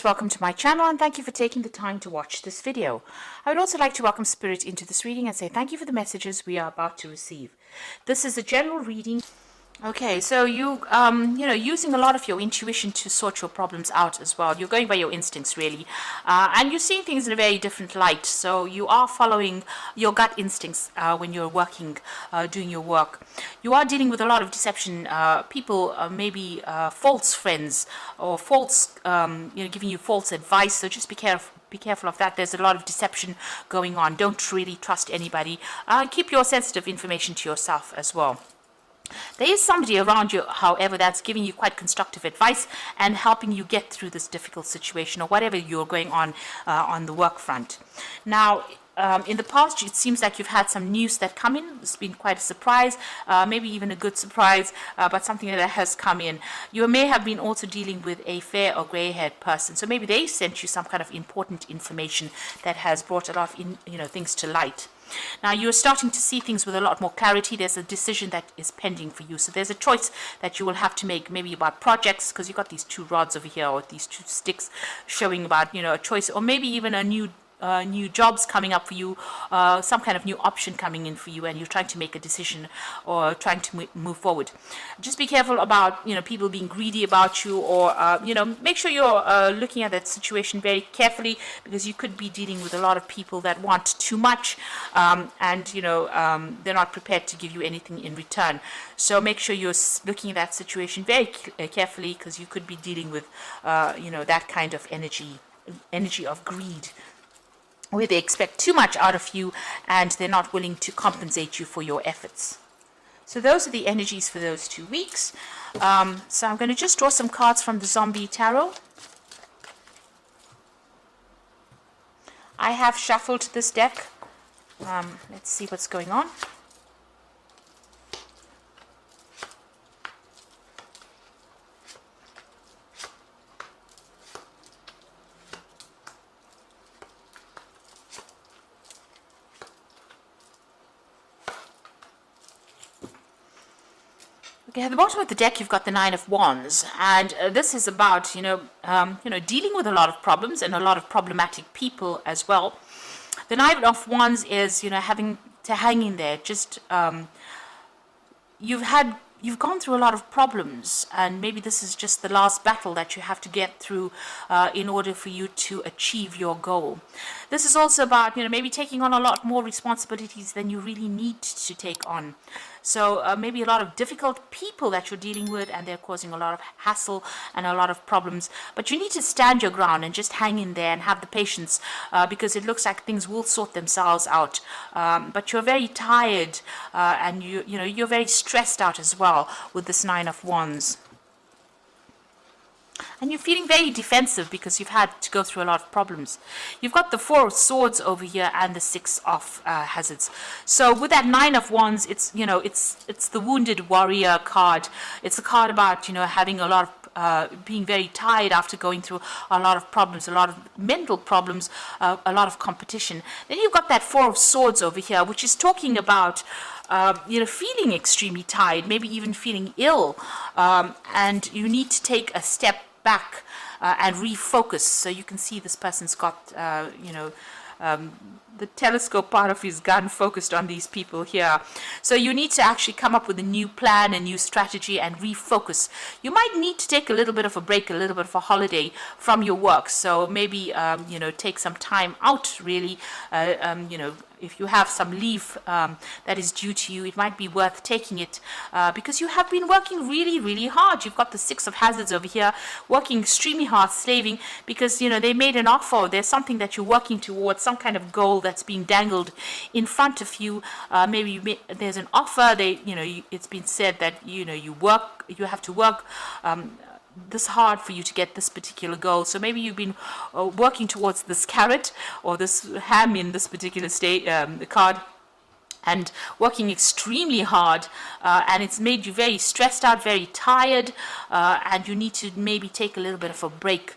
Welcome to my channel and thank you for taking the time to watch this video. I would also like to welcome Spirit into this reading and say thank you for the messages we are about to receive. This is a general reading. Okay, so using a lot of your intuition to sort your problems out as well. You're going by your instincts, really. And you're seeing things in a very different light. So you are following your gut instincts when you're working, doing your work. You are dealing with a lot of deception. People, maybe false friends or false, giving you false advice. So just be careful. Be careful of that. There's a lot of deception going on. Don't really trust anybody. Keep your sensitive information to yourself as well. There is somebody around you, however, that's giving you quite constructive advice and helping you get through this difficult situation or whatever you're going on the work front. Now, in the past, it seems like you've had some news that come in. It's been quite a surprise, maybe even a good surprise, but something that has come in. You may have been also dealing with a fair or gray-haired person, so maybe they sent you some kind of important information that has brought a lot of things to light. Now you're starting to see things with a lot more clarity. There's a decision that is pending for you. So there's a choice that you will have to make, maybe about projects, because you've got these two rods over here or these two sticks showing about, a choice, or maybe even a new jobs coming up for you, some kind of new option coming in for you, and you're trying to make a decision or trying to move forward. Just be careful about people being greedy about you, or make sure you're looking at that situation very carefully, because you could be dealing with a lot of people that want too much, and they're not prepared to give you anything in return. So make sure you're looking at that situation very carefully, because you could be dealing with that kind of energy of greed, where they expect too much out of you and they're not willing to compensate you for your efforts. So those are the energies for those 2 weeks. So I'm going to just draw some cards from the Zombie Tarot. I have shuffled this deck. Let's see what's going on. Okay, at the bottom of the deck, you've got the Nine of Wands, and this is about, dealing with a lot of problems and a lot of problematic people as well. The Nine of Wands is, having to hang in there. Just you've gone through a lot of problems, and maybe this is just the last battle that you have to get through in order for you to achieve your goal. This is also about, maybe taking on a lot more responsibilities than you really need to take on. So maybe a lot of difficult people that you're dealing with, and they're causing a lot of hassle and a lot of problems. But you need to stand your ground and just hang in there and have the patience, because it looks like things will sort themselves out. But you're very tired, and you're very stressed out as well with this Nine of Wands. And you're feeling very defensive because you've had to go through a lot of problems. You've got the Four of Swords over here and the Six of Hazards. So with that Nine of Wands, it's the Wounded Warrior card. It's a card about having a lot of being very tired after going through a lot of problems, a lot of mental problems, a lot of competition. Then you've got that Four of Swords over here, which is talking about feeling extremely tired, maybe even feeling ill, and you need to take a step back and refocus. So you can see this person's got the telescope part of his gun focused on these people here. So you need to actually come up with a new plan, a new strategy, and refocus. You might need to take a little bit of a break, a little bit of a holiday from your work. So maybe take some time out, really. If you have some leave that is due to you, it might be worth taking it, because you have been working really, really hard. You've got the Six of Hazards over here, working extremely hard, slaving, because they made an offer. There's something that you're working towards, some kind of goal that's being dangled in front of you. Maybe there's an offer. It's been said that you have to work this hard for you to get this particular goal. So maybe you've been working towards this carrot or this ham in this particular card, and working extremely hard, and it's made you very stressed out, very tired, and you need to maybe take a little bit of a break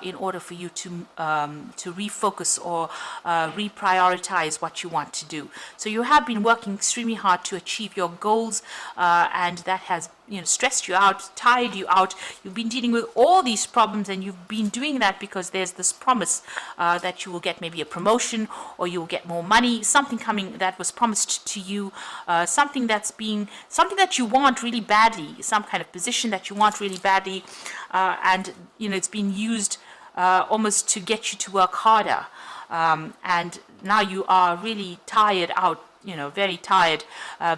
in order for you to refocus or reprioritize what you want to do. So you have been working extremely hard to achieve your goals, and that has stressed you out, tired you out. You've been dealing with all these problems, and you've been doing that because there's this promise that you will get maybe a promotion, or you will get more money, something coming that was promised to you, something that you want really badly, some kind of position that you want really badly, and it's been used almost to get you to work harder, and now you are really tired out, very tired,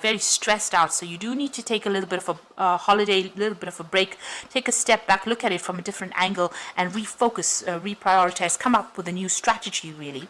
very stressed out. So you do need to take a little bit of a holiday, a little bit of a break, take a step back, look at it from a different angle, and refocus, reprioritize, come up with a new strategy, really.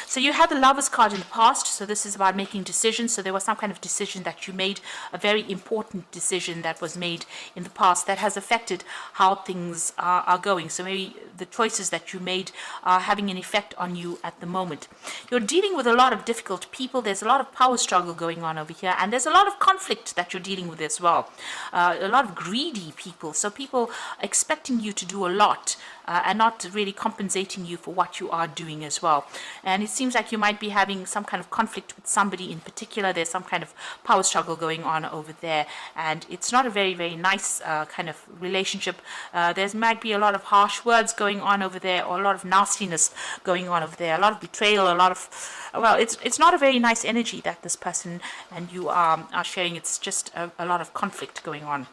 So you had the Lovers card in the past, so this is about making decisions. So there was some kind of decision that you made, a very important decision that was made in the past that has affected how things are going. So maybe the choices that you made are having an effect on you at the moment. You're dealing with a lot of difficult people. There's a lot of power struggle going on over here, and there's a lot of conflict that you're dealing with as well. A lot of greedy people, so people expecting you to do a lot and not really compensating you for what you are doing as well. And it seems like you might be having some kind of conflict with somebody in particular. There's some kind of power struggle going on over there, and it's not a very, very nice kind of relationship. There might be a lot of harsh words going on over there, or a lot of nastiness going on over there, a lot of betrayal, a lot of, well, it's not a very nice energy that this person and you are sharing. It's just a lot of conflict going on.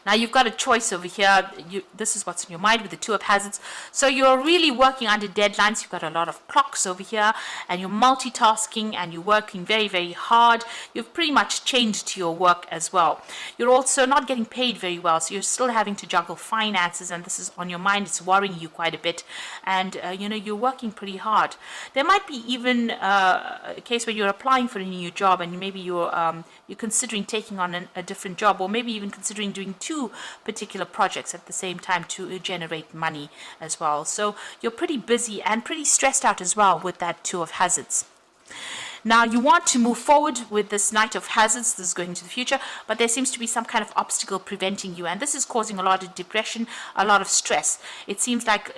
Now you've got a choice over here. This is what's in your mind with the Two of Hazards. So you're really working under deadlines. You've got a lot of clocks over here, and you're multitasking, and you're working very, very hard. You've pretty much chained to your work as well. You're also not getting paid very well, so you're still having to juggle finances, and this is on your mind. It's worrying you quite a bit, and you're working pretty hard. There might be even a case where you're applying for a new job, and maybe you're considering taking on a different job, or maybe even considering doing two particular projects at the same time to generate money as well. So you're pretty busy and pretty stressed out as well with that Two of Hazards. Now you want to move forward with this Knight of Hazards. This is going into the future, but there seems to be some kind of obstacle preventing you, and this is causing a lot of depression, a lot of stress. It seems like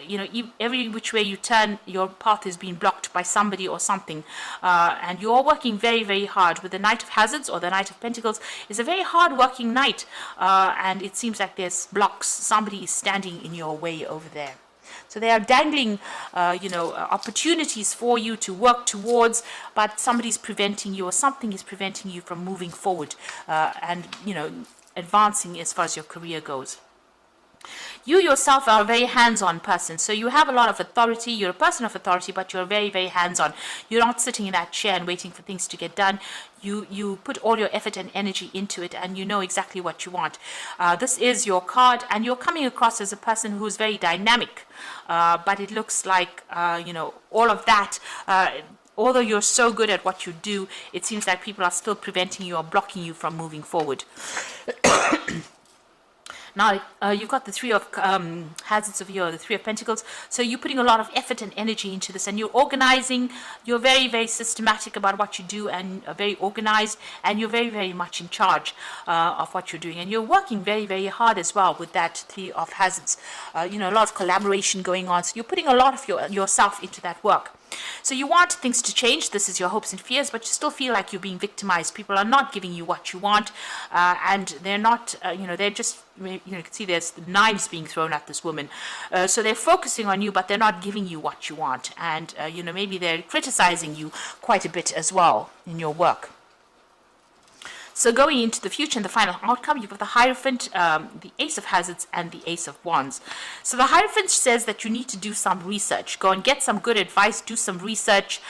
every which way you turn, your path is being blocked by somebody or something, and you're working very, very hard. With the Knight of Hazards or the Knight of Pentacles, is a very hard working knight, and it seems like there's blocks. Somebody is standing in your way over there. So they are dangling, opportunities for you to work towards, but somebody's preventing you, or something is preventing you from moving forward and advancing as far as your career goes. You yourself are a very hands-on person, so you have a lot of authority. You're a person of authority, but you're very, very hands-on. You're not sitting in that chair and waiting for things to get done. You put all your effort and energy into it, and you know exactly what you want. This is your card, and you're coming across as a person who's very dynamic, but it looks like, all of that, although you're so good at what you do, it seems like people are still preventing you or blocking you from moving forward. Now, you've got the Three of Hazards over here, the Three of Pentacles. So you're putting a lot of effort and energy into this, and you're organizing. You're very, very systematic about what you do, and very organized, and you're very, very much in charge of what you're doing. And you're working very, very hard as well with that Three of Hazards. A lot of collaboration going on. So you're putting a lot of yourself into that work. So you want things to change. This is your hopes and fears, but you still feel like you're being victimized. People are not giving you what you want, and they're not, they're just, you can see there's knives being thrown at this woman. So they're focusing on you, but they're not giving you what you want. And, maybe they're criticizing you quite a bit as well in your work. So going into the future and the final outcome, you've got the Hierophant, the Ace of Hazards, and the Ace of Wands. So the Hierophant says that you need to do some research. Go and get some good advice, do some research.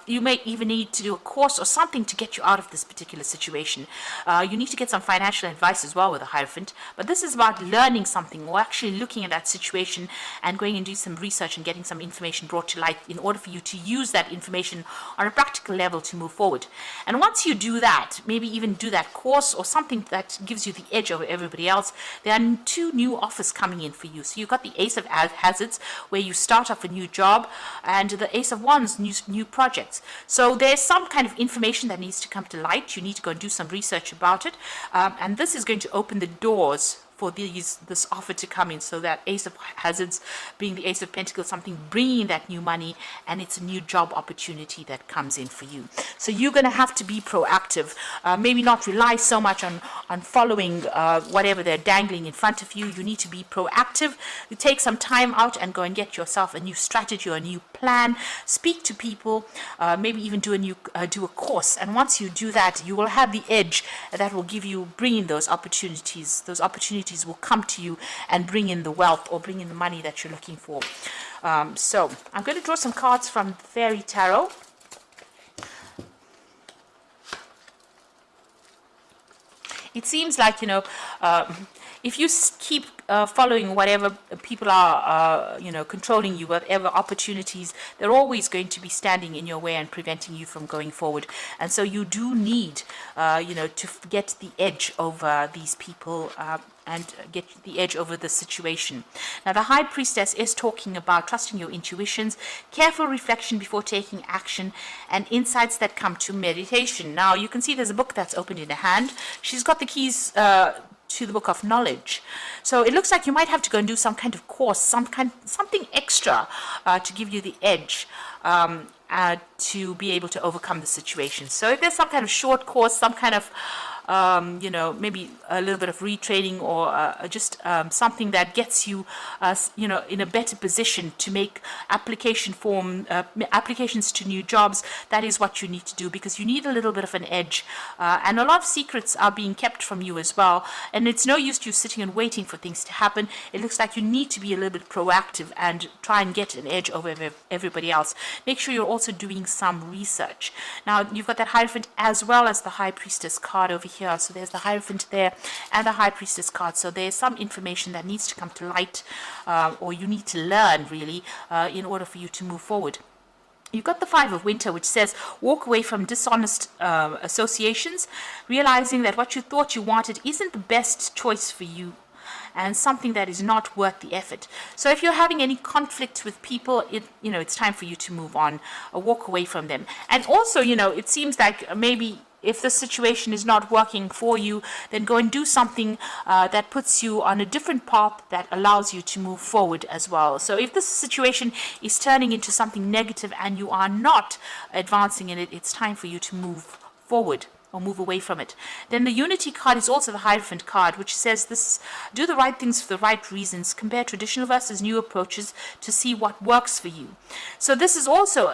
You may even need to do a course or something to get you out of this particular situation. You need to get some financial advice as well with the Hierophant. But this is about learning something, or actually looking at that situation and going and do some research and getting some information brought to light in order for you to use that information on a practical level to move forward. And once you do that, maybe even do that course or something that gives you the edge over everybody else, there are two new offers coming in for you. So you've got the Ace of Hazards, where you start off a new job, and the Ace of Wands, new projects. So there's some kind of information that needs to come to light. You need to go and do some research about it, and this is going to open the doors for this offer to come in. So that Ace of Hazards being the Ace of Pentacles, something bringing that new money, and it's a new job opportunity that comes in for you. So you're going to have to be proactive, maybe not rely so much on following whatever they're dangling in front of you. You need to be proactive. You take some time out and go and get yourself a new strategy or a new plan. Speak to people, maybe even do a course. And once you do that, you will have the edge that will bring in those opportunities. Those opportunities will come to you and bring in the wealth or bring in the money that you're looking for. So I'm going to draw some cards from Fairy Tarot. It seems like, if you keep following whatever people are, controlling you, whatever opportunities, they're always going to be standing in your way and preventing you from going forward. And so you do need, to get the edge over these people and get the edge over the situation. Now, the High Priestess is talking about trusting your intuitions, careful reflection before taking action, and insights that come to meditation. Now, you can see there's a book that's opened in her hand. She's got the keys to the book of knowledge. So it looks like you might have to go and do some kind of course, something extra to give you the edge to be able to overcome the situation. So if there's some kind of short course, some kind of maybe a little bit of retraining or just something that gets you, in a better position to make applications to new jobs, that is what you need to do, because you need a little bit of an edge. And a lot of secrets are being kept from you as well. And it's no use you sitting and waiting for things to happen. It looks like you need to be a little bit proactive and try and get an edge over everybody else. Make sure you're also doing some research. Now, you've got that Hierophant as well as the High Priestess card over here. So there's the Hierophant there and the High Priestess card. So there's some information that needs to come to light, or you need to learn really, in order for you to move forward. You've got the Five of Winter, which says walk away from dishonest associations, realizing that what you thought you wanted isn't the best choice for you, and something that is not worth the effort. So if you're having any conflict with people, it's time for you to move on, or walk away from them. And also, it seems like maybe if the situation is not working for you, then go and do something that puts you on a different path that allows you to move forward as well. So if this situation is turning into something negative and you are not advancing in it, it's time for you to move forward or move away from it. Then the Unity card is also the Hierophant card, which says this: do the right things for the right reasons, compare traditional versus new approaches to see what works for you. So this is also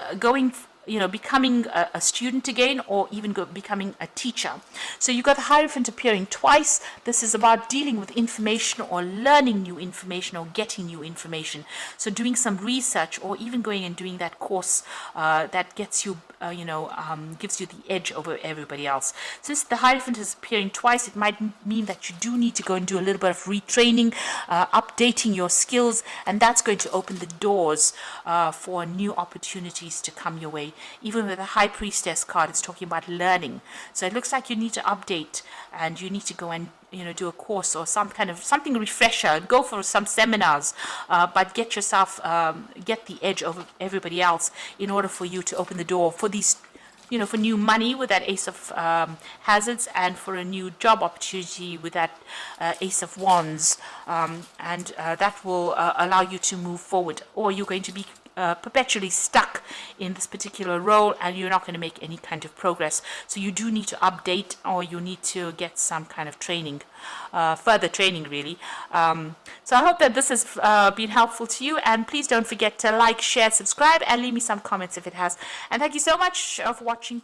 becoming a student again, or even becoming a teacher. So you've got the Hierophant appearing twice. This is about dealing with information or learning new information or getting new information. So doing some research, or even going and doing that course that gets you, gives you the edge over everybody else. Since the Hierophant is appearing twice, it might mean that you do need to go and do a little bit of retraining, updating your skills, and that's going to open the doors for new opportunities to come your way. Even with the High Priestess card, it's talking about learning. So it looks like you need to update, and you need to go and do a course or something refresher. Go for some seminars, but get yourself get the edge over everybody else in order for you to open the door for these, for new money with that Ace of Hazards, and for a new job opportunity with that Ace of Wands, and that will allow you to move forward. Or you're going to be perpetually stuck in this particular role, and you're not going to make any kind of progress. So you do need to update, or you need to get some kind of training, further training really. So I hope that this has been helpful to you, and please don't forget to like, share, subscribe, and leave me some comments if it has. And thank you so much for watching.